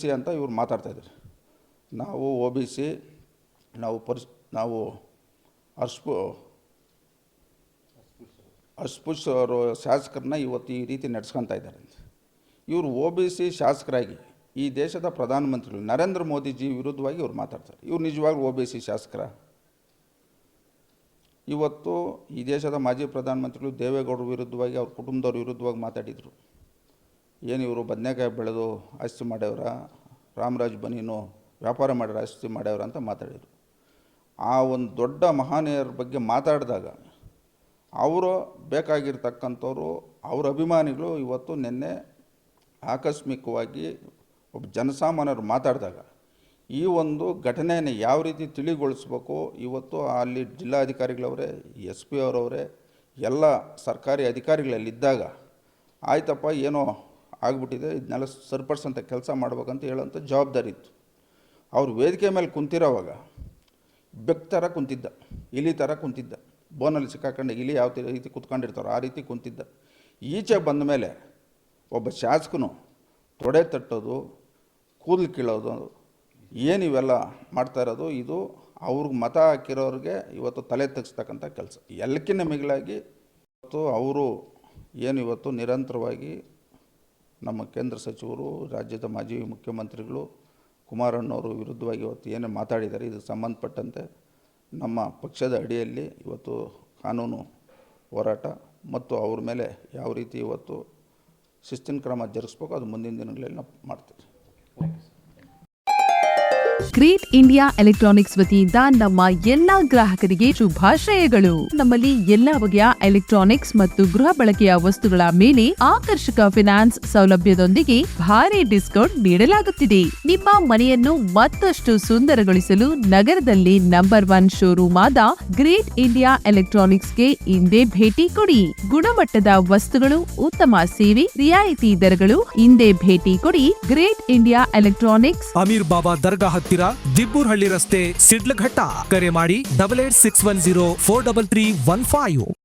C ಅಂತ ಇವ್ರು ಮಾತಾಡ್ತಾ ಇದ್ದಾರೆ. ನಾವು OBC ನಾವು ಅಸ್ಪೃಶ್ಯರು ಶಾಸಕರನ್ನ ಇವತ್ತು ಈ ರೀತಿ ನಡೆಸ್ಕೊತಾ ಇದ್ದಾರೆ. ಇವರು OBC ಶಾಸಕರಾಗಿ ಈ ದೇಶದ ಪ್ರಧಾನಮಂತ್ರಿಗಳು ನರೇಂದ್ರ ಮೋದಿಜಿ ವಿರುದ್ಧವಾಗಿ ಇವ್ರು ಮಾತಾಡ್ತಾರೆ. ಇವ್ರು ನಿಜವಾಗ್ಲೂ OBC ಶಾಸಕರ? ಇವತ್ತು ಈ ದೇಶದ ಮಾಜಿ ಪ್ರಧಾನಮಂತ್ರಿಗಳು ದೇವೇಗೌಡರ ವಿರುದ್ಧವಾಗಿ ಅವ್ರ ಕುಟುಂಬದವ್ರ ವಿರುದ್ಧವಾಗಿ ಮಾತಾಡಿದರು. ಏನು ಇವರು ಬದನೆಕಾಯಿ ಬೆಳೆದು ಆಸ್ತಿ ಮಾಡ್ಯವ್ರ, ರಾಮರಾಜ್ ಬನೀನು ವ್ಯಾಪಾರ ಮಾಡ್ಯಾರ, ಆಸ್ತಿ ಮಾಡ್ಯವ್ರ ಅಂತ ಮಾತಾಡಿದರು. ಆ ಒಂದು ದೊಡ್ಡ ಮಹಾನೀಯರ ಬಗ್ಗೆ ಮಾತಾಡಿದಾಗ ಅವರು ಬೇಕಾಗಿರ್ತಕ್ಕಂಥವ್ರು ಅವ್ರ ಅಭಿಮಾನಿಗಳು ಇವತ್ತು ನಿನ್ನೆ ಆಕಸ್ಮಿಕವಾಗಿ ಒಬ್ಬ ಜನಸಾಮಾನ್ಯರು ಮಾತಾಡಿದಾಗ ಈ ಒಂದು ಘಟನೆಯನ್ನು ಯಾವ ರೀತಿ ತಿಳಿಗೊಳಿಸ್ಬೇಕು, ಇವತ್ತು ಅಲ್ಲಿ ಜಿಲ್ಲಾಧಿಕಾರಿಗಳವರೇ, SP ಅವರವರೇ, ಎಲ್ಲ ಸರ್ಕಾರಿ ಅಧಿಕಾರಿಗಳಲ್ಲಿದ್ದಾಗ ಆಯ್ತಪ್ಪ ಏನೋ ಆಗ್ಬಿಟ್ಟಿದೆ, ಇದನ್ನೆಲ್ಲ ಸರಿಪಡಿಸೋಂಥ ಕೆಲಸ ಮಾಡ್ಬೇಕಂತ ಹೇಳೋಂಥ ಜವಾಬ್ದಾರಿ ಇತ್ತು. ಅವ್ರು ವೇದಿಕೆ ಮೇಲೆ ಕುಂತಿರೋವಾಗ ಬೆಕ್ ಥರ ಕುಂತಿದ್ದ, ಇಲಿ ಥರ ಕುಂತಿದ್ದ, ಬೋನಲ್ಲಿ ಸಿಕ್ಕಾಕೊಂಡು ಇಲಿ ಯಾವ ರೀತಿ ಕುತ್ಕೊಂಡಿರ್ತಾರೋ ಆ ರೀತಿ ಕುಂತಿದ್ದ. ಈಚೆ ಬಂದ ಮೇಲೆ ಒಬ್ಬ ಶಾಸಕನು ತೊಡೆ ತಟ್ಟೋದು, ಕೂದಲು ಕೀಳೋದು, ಏನಿವೆಲ್ಲ ಮಾಡ್ತಾ ಇರೋದು, ಇದು ಅವ್ರಿಗೆ ಮತ ಹಾಕಿರೋರಿಗೆ ಇವತ್ತು ತಲೆ ತಗ್ಸ್ತಕ್ಕಂಥ ಕೆಲಸ. ಎಲ್ಲಕ್ಕಿಂತ ಮಿಗಿಲಾಗಿ ಇವತ್ತು ಅವರು ಏನು ಇವತ್ತು ನಿರಂತರವಾಗಿ ನಮ್ಮ ಕೇಂದ್ರ ಸಚಿವರು, ರಾಜ್ಯದ ಮಾಜಿ ಮುಖ್ಯಮಂತ್ರಿಗಳು ಕುಮಾರಣ್ಣವರು ವಿರುದ್ಧವಾಗಿ ಇವತ್ತು ಏನು ಮಾತಾಡಿದ್ದಾರೆ, ಇದು ಸಂಬಂಧಪಟ್ಟಂತೆ ನಮ್ಮ ಪಕ್ಷದ ಅಡಿಯಲ್ಲಿ ಇವತ್ತು ಕಾನೂನು ಹೋರಾಟ ಮತ್ತು ಅವ್ರ ಮೇಲೆ ಯಾವ ರೀತಿ ಇವತ್ತು ಶಿಸ್ತಿನ ಕ್ರಮ ಜರುಗಿಸ್ಬೇಕು ಅದು ಮುಂದಿನ ದಿನಗಳಲ್ಲಿ ನಾವು ಮಾಡ್ತೀವಿ. ಗ್ರೇಟ್ ಇಂಡಿಯಾ ಎಲೆಕ್ಟ್ರಾನಿಕ್ಸ್ ವತಿಯಿಂದ ನಮ್ಮ ಎಲ್ಲಾ ಗ್ರಾಹಕರಿಗೆ ಶುಭಾಶಯಗಳು. ನಮ್ಮಲ್ಲಿ ಎಲ್ಲಾ ಬಗೆಯ ಎಲೆಕ್ಟ್ರಾನಿಕ್ಸ್ ಮತ್ತು ಗೃಹ ಬಳಕೆಯ ವಸ್ತುಗಳ ಮೇಲೆ ಆಕರ್ಷಕ ಫಿನಾನ್ಸ್ ಸೌಲಭ್ಯದೊಂದಿಗೆ ಭಾರಿ ಡಿಸ್ಕೌಂಟ್ ನೀಡಲಾಗುತ್ತಿದೆ. ನಿಮ್ಮ ಮನೆಯನ್ನು ಮತ್ತಷ್ಟು ಸುಂದರಗೊಳಿಸಲು ನಗರದಲ್ಲಿ ನಂಬರ್ 1 ಶೋರೂಮ್ ಆದ ಗ್ರೇಟ್ ಇಂಡಿಯಾ ಎಲೆಕ್ಟ್ರಾನಿಕ್ಸ್ಗೆ ಇಂದೇ ಭೇಟಿ ಕೊಡಿ. ಗುಣಮಟ್ಟದ ವಸ್ತುಗಳು, ಉತ್ತಮ ಸೇವೆ, ರಿಯಾಯಿತಿ ದರಗಳು. ಇಂದೇ ಭೇಟಿ ಕೊಡಿ ಗ್ರೇಟ್ ಇಂಡಿಯಾ ಎಲೆಕ್ಟ್ರಾನಿಕ್ಸ್, ಅಮೀರ್ ಬಾಬಾ ದರ್ಗಾ ಹತ್ತಿರ, ದಿಬ್ಬೂರ್ಹಳ್ಳಿ ರಸ್ತೆ, ಸಿಡ್ಲಘಟ್ಟ. ಕರೆ ಮಾಡಿ 8861043315.